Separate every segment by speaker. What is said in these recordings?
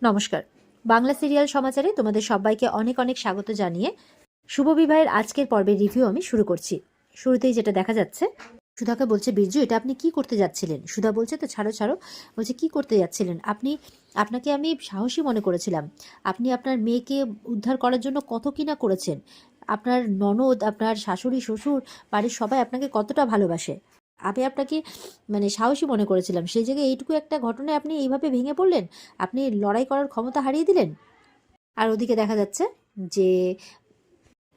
Speaker 1: নমস্কার। বাংলা সিরিয়াল সমাচারে তোমাদের সবাইকে অনেক অনেক স্বাগত জানিয়ে শুভ বিবাহের আজকের পর্বের রিভিউ আমি শুরু করছি। শুরুতেই যেটা দেখা যাচ্ছে, সুধাকে বলছে বীরজু এটা আপনি কি করতে যাচ্ছিলেন? সুধা বলছে তো ছাড়ো ছাড়ো। বলছে কি করতে যাচ্ছিলেন আপনি? আপনাকে আমি সাহসী মনে করেছিলাম। আপনি আপনার মেয়েকে উদ্ধার করার জন্য কত কিনা করেছেন। আপনার ননদ, আপনার শাশুড়ি, শ্বশুর, বাড়ির সবাই আপনাকে কতটা ভালোবাসে। আমি আপনাকে সাহসী মনে করেছিলাম, সেই জায়গায় এইটুকু একটা ঘটনায় আপনি এইভাবে ভেঙে পড়লেন। আপনি লড়াই করার ক্ষমতা হারিয়ে দিলেন। আর ওদিকে দেখা যাচ্ছে যে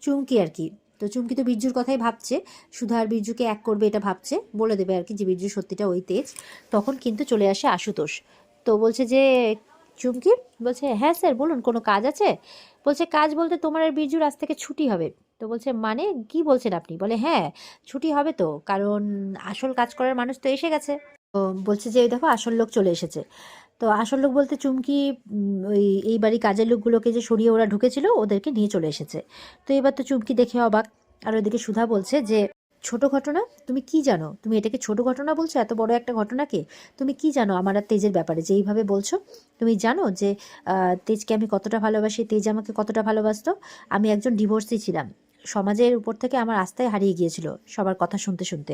Speaker 1: চুমকি আর কি, তো চুমকি তো বীরজুর কথাই ভাবছে। সুধা আর বীরজুকে এক করবে এটা ভাবছে, বলে দেবে আর কি যে বীরজু সত্যিটা ওই তেজ। তখন কিন্তু চলে আসে আশুতোষ। তো বলছে যে চুমকি বলছে হ্যাঁ স্যার বলুন, কোনো কাজ আছে? বলছে কাজ বলতে তোমার আর বীরজুর আজ থেকে ছুটি হবে। তো বলছে মানে কি বলছেন আপনি? বলে হ্যাঁ ছুটি হবে তো, কারণ আসল কাজ করার মানুষ তো এসে গেছে। তো বলছে যে এই দেখো আসল লোক চলে এসেছে। তো আসল লোক বলতে চুমকি ওই এই বাড়ি কাজের লোকগুলোকে যে সরিয়ে ওরা ঢুকেছিল ওদেরকে নিয়ে চলে এসেছে। তো এবার তো চুমকি দেখে অবাক। আর ওইদিকে সুধা বলছে যে ছোট ঘটনা? তুমি কি জানো? তুমি এটাকে ছোট ঘটনা বলছো? এত বড় একটা ঘটনাকে তুমি কি জানো আমার আর তেজের ব্যাপারে যে এইভাবে বলছো? তুমি জানো যে তেজকে আমি কতটা ভালোবাসি, তেজ আমাকে কতটা ভালোবাসতো? আমি একজন ডিভোর্সি ছিলাম। সমাজের উপর থেকে আমার আস্থায় হারিয়ে গিয়েছিল সবার কথা শুনতে শুনতে।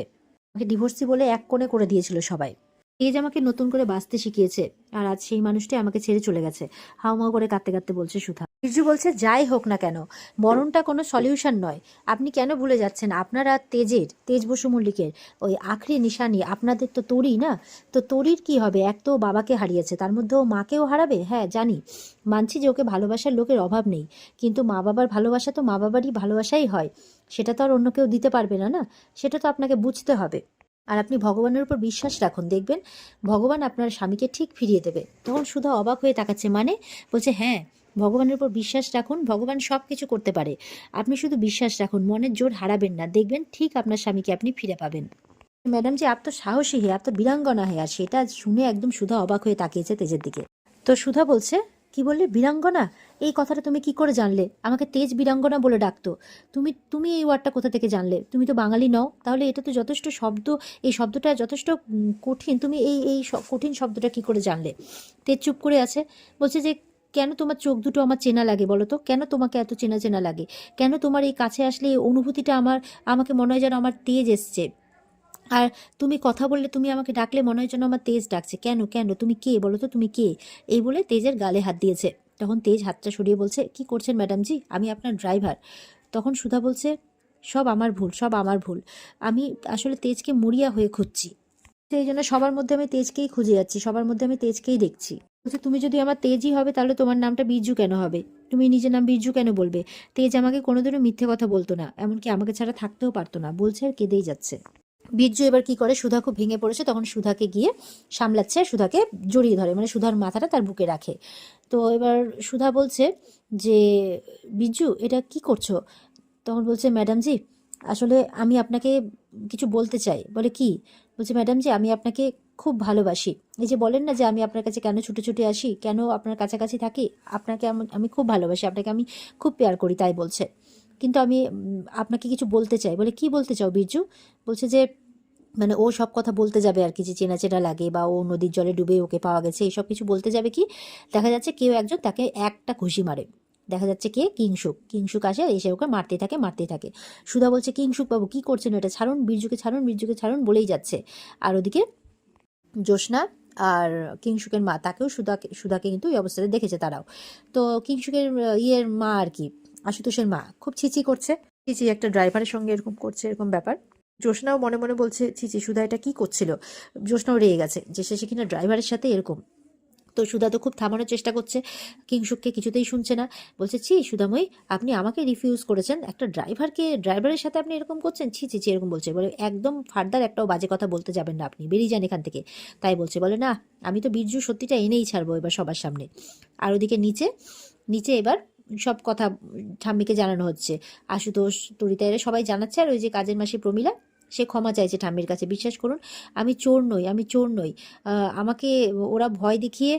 Speaker 1: আমাকে ডিভোর্সি বলে এক কোণে করে দিয়েছিল সবাই। তেজ আমাকে নতুন করে বাঁচতে শিখিয়েছে, আর আজ সেই মানুষটি আমাকে ছেড়ে চলে গেছে। হাউমাউ করে কাঁদতে কাঁদতে বলছে সুধা। বিরজু বলছে যাই হোক না কেন, মরণটা কোনো সলিউশন নয়। আপনি কেন ভুলে যাচ্ছেন আপনারা তেজ বসু মল্লিকের ওই আখরি নিশানি আপনাদের তো তরি না? তো তরির কি হবে? এক তো বাবাকে হারিয়েছে, তার মধ্যে ও মাকেও হারাবে। হ্যাঁ জানি, মানছি যে ওকে ভালোবাসার লোকের অভাব নেই, কিন্তু মা বাবার ভালোবাসা তো মা বাবারই ভালোবাসাই হয়। সেটা তো আর অন্য কেউ দিতে পারবে না, না? সেটা তো আপনাকে বুঝতে হবে। আর আপনি ভগবানের উপর বিশ্বাস রাখুন, দেখবেন ভগবান আপনার স্বামীকে ঠিক ফিরিয়ে দেবে। তখন সুধা অবাক হয়ে তাকাচ্ছে, মানে? বলছে হ্যাঁ ভগবানের উপর বিশ্বাস রাখুন, ভগবান সব কিছু করতে পারে। আপনি শুধু বিশ্বাস রাখুন, মনের জোর হারাবেন না, দেখবেন ঠিক আপনার স্বামীকে আপনি ফিরে পাবেন। ম্যাডাম যে আপ তো সাহসী হে, আপ তো বীরাঙ্গনা হে। আর সেটা শুনে একদম সুধা অবাক হয়ে তাকিয়েছে তেজের দিকে। তো সুধা বলছে কি বললে? বীরাঙ্গনা? এই কথাটা তুমি কি করে জানলে? আমাকে তেজ বীরাঙ্গনা বলে ডাকতো। তুমি তুমি এই ওয়ার্ডটা কোথা থেকে জানলে? তুমি তো বাঙালি নও, তাহলে এটা তো যথেষ্ট শব্দ, এই শব্দটা যথেষ্ট কঠিন। তুমি এই কঠিন শব্দটা কি করে জানলে? তেজ চুপ করে আছে। বলছে যে কেন তোমার চোখ দুটো আমার চেনা লাগে বলো তো? কেন তোমাকে এত চেনা চেনা লাগে? কেন তোমার এই কাছে আসলে এই অনুভূতিটা আমাকে মনে হয় যেন আমার তেজ এসছে। আর তুমি কথা বললে, তুমি আমাকে ডাকলে মনে হয় যেন আমার তেজ ডাকছে। কেন কেন? তুমি কে বলো তো? তুমি কে? এই বলে তেজের গালে হাত দিয়েছে। তখন তেজ হাতটা সরিয়ে বলছে কি করছেন ম্যাডাম জি? আমি আপনার ড্রাইভার। তখন সুধা বলছে সব আমার ভুল, সব আমার ভুল। আমি আসলে তেজকে মরিয়া হয়ে খুঁজছি, সেই জন্য সবার মধ্যে আমি তেজকেই খুঁজে যাচ্ছি, সবার মধ্যে আমি তেজকেই দেখছি। বলছে তুমি যদি আমার তেজই হবে তাহলে তোমার নামটা বীরজু কেন হবে? তুমি নিজের নাম বীরজু কেন বলবে? তেজ আমাকে কোনোদিনও মিথ্যে কথা বলতো না, এমনকি আমাকে ছাড়া থাকতেও পারতো না। বলছে আর কেঁদেই যাচ্ছে। বীরজু এবার কি করে, সুধা খুব ভেঙে পড়েছে, তখন সুধাকে গিয়ে সামলাচ্ছে, সুধাকে জড়িয়ে ধরে, সুধার মাথাটা তার বুকে রাখে। তো এবার সুধা বলছে যে বীরজু এটা কি করছো? তখন বলছে ম্যাডাম জি আসলে আমি আপনাকে কিছু বলতে চাই। বলে কি? বলছে ম্যাডাম জি আমি আপনাকে খুব ভালোবাসি। এই যে বলেন না যে আমি আপনার কাছে কেন ছুটে ছুটে আসি, কেন আপনার কাছাকাছি থাকি, আপনাকে আমি খুব ভালোবাসি, আপনাকে আমি খুব প্যার করি, তাই বলছে। কিন্তু আমি আপনাকে কিছু বলতে চাই। বলে কি বলতে চাও বীরজু? বলছে যে ও সব কথা বলতে যাবে আর কি, যে চেনা চেনা লাগে বা ও নদীর জলে ডুবে ওকে পাওয়া গেছে, এইসব কিছু বলতে যাবে কি, দেখা যাচ্ছে কেউ একজন তাকে একটা ঘুষি মারে। দেখা যাচ্ছে কে? কিংসুক আসে, এসে ওকে মারতেই থাকে। সুধা বলছে কিংসুক বাবু কি করছেন? এটা ছাড়ুন, বীরজুকে ছাড়ুন, বীরজুকে ছাড়ুন বলেই যাচ্ছে। আর ওদিকে জ্যোৎস্না আর কিংসুকের মা, তাকেও সুধাকে কিন্তু এই অবস্থাতে দেখেছে তারাও। তো কিংসুকের ইয়ের মা আর কি, আশুতোষের মা খুব ছিচি করছে, ছিচি একটা ড্রাইভারের সঙ্গে এরকম করছে, এরকম ব্যাপার। জ্যোৎস্নাও মনে মনে বলছে ছিচি সুধা এটা কি করছিল। জ্যোৎস্নাও রেগে গেছে যে সে কিনা ড্রাইভারের সাথে এরকম। তো সুধা তো খুব থামানোর চেষ্টা করছে, কিংসুককে কিছুতেই শুনছে না। বলছে ছি সুধাময়ী, আপনি আমাকে রিফিউজ করেছেন, একটা ড্রাইভারের সাথে আপনি এরকম করছেন? ছি ছি ছি, এরকম বলছে। বলে একদম ফার্দার একটাও বাজে কথা বলতে যাবেন না, আপনি বেরিয়ে যান এখান থেকে। তাই বলছে। বলে না আমি তো বীরজু সত্যিটা এনেই ছাড়বো এবার সবার সামনে। আর ওদিকে নিচে নিচে এবার সব কথা ঠাম্মিকে জানানো হচ্ছে। আশুতোষ, তরিতা, এরা সবাই জানাচ্ছে। আর ওই যে কাজের মাসি প্রমীলা, সে ক্ষমা চাইছে ঠাম্মির কাছে। বিশ্বাস করুন আমি চোর নই, আমি চোর নই। আমাকে ওরা ভয় দেখিয়ে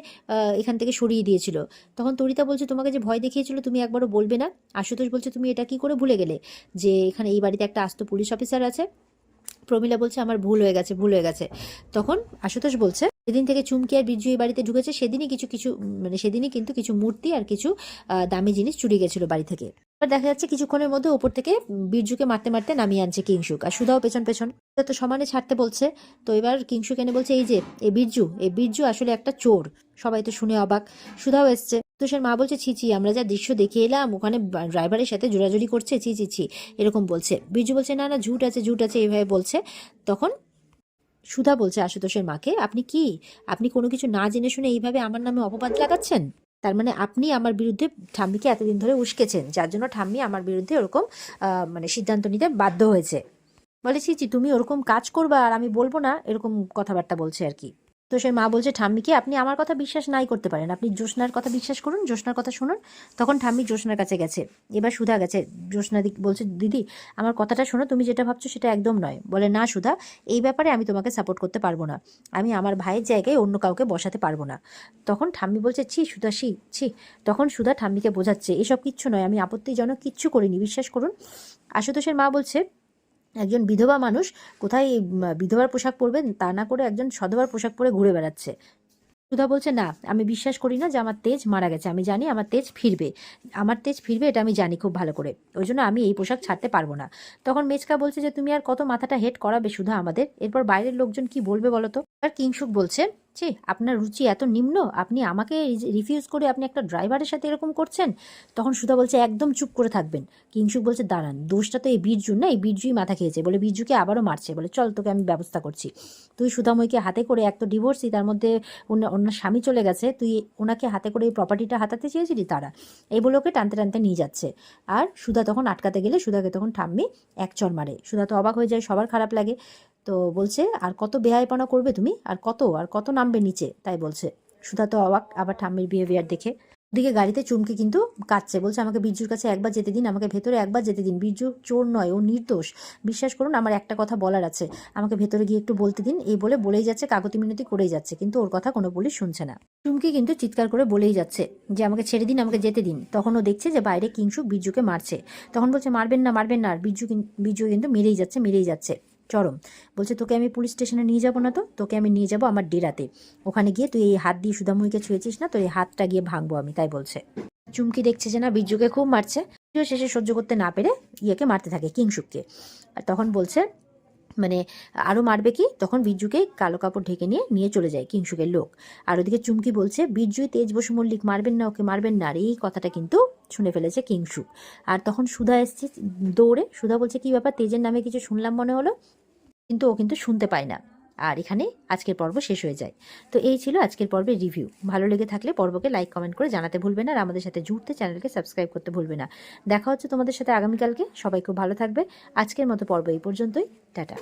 Speaker 1: এখান থেকে সরিয়ে দিয়েছিল। তখন তরিতা বলছে তোমাকে যে ভয় দেখিয়েছিল তুমি একবারও বলবে না? আশুতোষ বলছে তুমি এটা কি করে ভুলে গেলে যে এখানে এই বাড়িতে একটা আস্ত পুলিশ অফিসার আছে? প্রমীলা বলছে আমার ভুল হয়ে গেছে, ভুল হয়ে গেছে। তখন আশুতোষ বলছে সেদিন থেকে চুমকি আর বিরজু এই বাড়িতে ঢুকেছে, সেদিনই সেদিনই কিন্তু কিছু মূর্তি আর কিছু দামি জিনিস চুরি গেছিল বাড়ি থেকে। এবার দেখা যাচ্ছে কিছুক্ষণের মধ্যে ওপর থেকে বিরজুকে মারতে মারতে নামিয়ে আনছে কিংশুক, আর সুধাও পেছন পেছন তো সমানে ছাড়তে বলছে। তো এবার কিংশুক এনে বলছে এই যে এই বিরজু আসলে একটা চোর। সবাই তো শুনে অবাক, সুধাও এসছে। তুষের মা বলছে ছি ছি, আমরা যা দৃশ্য দেখে এলাম, ওখানে ড্রাইভারের সাথে জোরাজুরি করছে, ছি ছি ছি, এরকম বলছে। বিরজু বলছে না না, ঝুট আছে এইভাবে বলছে। তখন সুধা বলছে আশুতোষের মাকে, আপনি কোনো কিছু না জেনে শুনে এইভাবে আমার নামে অপবাদ লাগাচ্ছেন? তার মানে আপনি আমার বিরুদ্ধে ঠাম্মিকে এতদিন ধরে উস্কেছেন, যার জন্য ঠাম্মি আমার বিরুদ্ধে ওরকম সিদ্ধান্ত নিতে বাধ্য হয়েছে। বলে ছি ছি, তুমি ওরকম কাজ করবা আর আমি বলবো না, এরকম কথাবার্তা বলছে আর কি। তো সে মা বলছে ঠাম্মিকে, আপনি আমার কথা বিশ্বাস নাই করতে পারেন, আপনি জ্যোৎস্নার কথা বিশ্বাস করুন, জ্যোৎস্নার কথা শুনুন। তখন ঠাম্মি জ্যোৎস্নার কাছে গেছে, এবার সুধা গেছে। জ্যোৎস্না বলছে দিদি আমার কথাটা শোনো, তুমি যেটা ভাবছো সেটা একদম নয়। বলে না সুধা, এই ব্যাপারে আমি তোমাকে সাপোর্ট করতে পারবো না, আমি আমার ভাইয়ের জায়গায় অন্য কাউকে বসাতে পারবো না। তখন ঠাম্মি বলছে ছি সুধা, ছি। তখন সুধা ঠাম্মিকে বোঝাচ্ছে এসব কিচ্ছু নয়, আমি আপত্তিজনক কিচ্ছু করিনি, বিশ্বাস করুন। আশুতোষের মা বলছে একজন বিধবা মানুষ কোথায় বিধবার পোশাক পরবেন, তা না করে একজন সধবার পোশাক পরে ঘুরে বেড়াচ্ছে। সুধা বলছে না, আমি বিশ্বাস করি না যে আমার তেজ মারা গেছে, আমি জানি আমার তেজ ফিরবে, এটা আমি জানি খুব ভালো করে, ওই জন্য আমি এই পোশাক ছাড়তে পারবো না। তখন মেচকা বলছে যে তুমি আর কত মাথাটা হেট করাবে সুধা আমাদের, এরপর বাইরের লোকজন কি বলবে বলো তো। আর কিংশুক বলছে ছি, আপনার রুচি এত নিম্ন, আপনি আমাকে রিফিউজ করে আপনি একটা ড্রাইভারের সাথে এরকম করছেন। তখন সুধা বলছে একদম চুপ করে থাকবেন। কিংশুক বলছে দাঁড়ান, দোষটা তো এই বীরজুর না, এই বীরজুই মাথা খেয়েছে। বলে বীরজুকে আবারও মারছে, বলে চল তোকে আমি ব্যবস্থা করছি। তুই সুধাময়কে হাতে করে, এক তো ডিভোর্সই, তার মধ্যে ওনার স্বামী চলে গেছে, তুই ওনাকে হাতে করে এই প্রপার্টিটা হাতাতে চেয়েছিলি, তারা এই বলে ওকে টানতে টানতে নিয়ে যাচ্ছে। আর সুধা তখন আটকাতে গেলে সুধাকে তখন ঠাম্মি এক চড় মারে। সুধা তো অবাক হয়ে যায়, সবার খারাপ লাগে। তো বলছে আর কত বেহাইপনা করবে তুমি, আর কত নামবে নিচে, তাই বলছে। সুধা তো অবাক আবার ঠাম্মির বিহেভিয়ার দেখে। ওদিকে গাড়িতে চুমকি কিন্তু কাঁদছে, বলছে আমাকে বিরজুর কাছে একবার যেতে দিন, আমাকে ভেতরে একবার যেতে দিন, বিরজু চোর নয়, ও নির্দোষ, বিশ্বাস করুন, আমার একটা কথা বলার আছে, আমাকে ভেতরে গিয়ে একটু বলতে দিন। এই বলেই যাচ্ছে, কাগতি মিনতি করেই যাচ্ছে, কিন্তু ওর কথা কোনো পুলিশ শুনছে না। চুমকি কিন্তু চিৎকার করে বলেই যাচ্ছে যে আমাকে ছেড়ে দিন, আমাকে যেতে দিন। তখন ও দেখছে যে বাইরে কিংশুক বিরজুকে মারছে, তখন বলছে মারবেন না, আর বিরজু কিন্তু মেরেই যাচ্ছে চরম। বলছে তোকে আমি পুলিশ স্টেশনে নিয়ে যাবো না, তো তোকে আমি নিয়ে যাবো আমার ডেরাতে, ওখানে গিয়ে তুই এই হাত দিয়ে সুধাময়ীকে ছুঁয়েছিস না, তোর এই হাতটা গিয়ে ভাঙবো আমি, তাই বলছে। চুমকি দেখছে যে না, বিরজুকে খুব মারছে, শেষে সহ্য করতে না পেরে ইয়েকে মারতে থাকে, কিংশুককে। আর তখন বলছে মানে আরো মারবে কি, তখন বিরজুকে কালো কাপড় ঢেকে নিয়ে চলে যায় কিংশুকের লোক। আর ওদিকে চুমকি বলছে বিরজুই তেজ বসু মল্লিক, মারবেন না ওকে, মারবেন না। আর এই কথাটা কিন্তু শুনে ফেলেছে কিংশুক। আর তখন সুধা এসছে দৌড়ে, সুধা বলছে কি ব্যাপার, তেজের নামে কিছু শুনলাম মনে হলো, কিন্তু ও কিন্তু শুনতে পায় না। আর এখানে আজকের পর্ব শেষ হয়ে যায়। তো এই ছিল আজকের পর্বের রিভিউ। ভালো লেগে থাকলে পর্বকে লাইক কমেন্ট করে জানাতে ভুলবে না, আর আমাদের সাথে জুড়তে চ্যানেলকে সাবস্ক্রাইব করতে ভুলবে না। দেখা হচ্ছে তোমাদের সাথে আগামীকালকে। সবাই খুব ভালো থাকবে। আজকের মতো পর্ব এই পর্যন্তই। টাটা।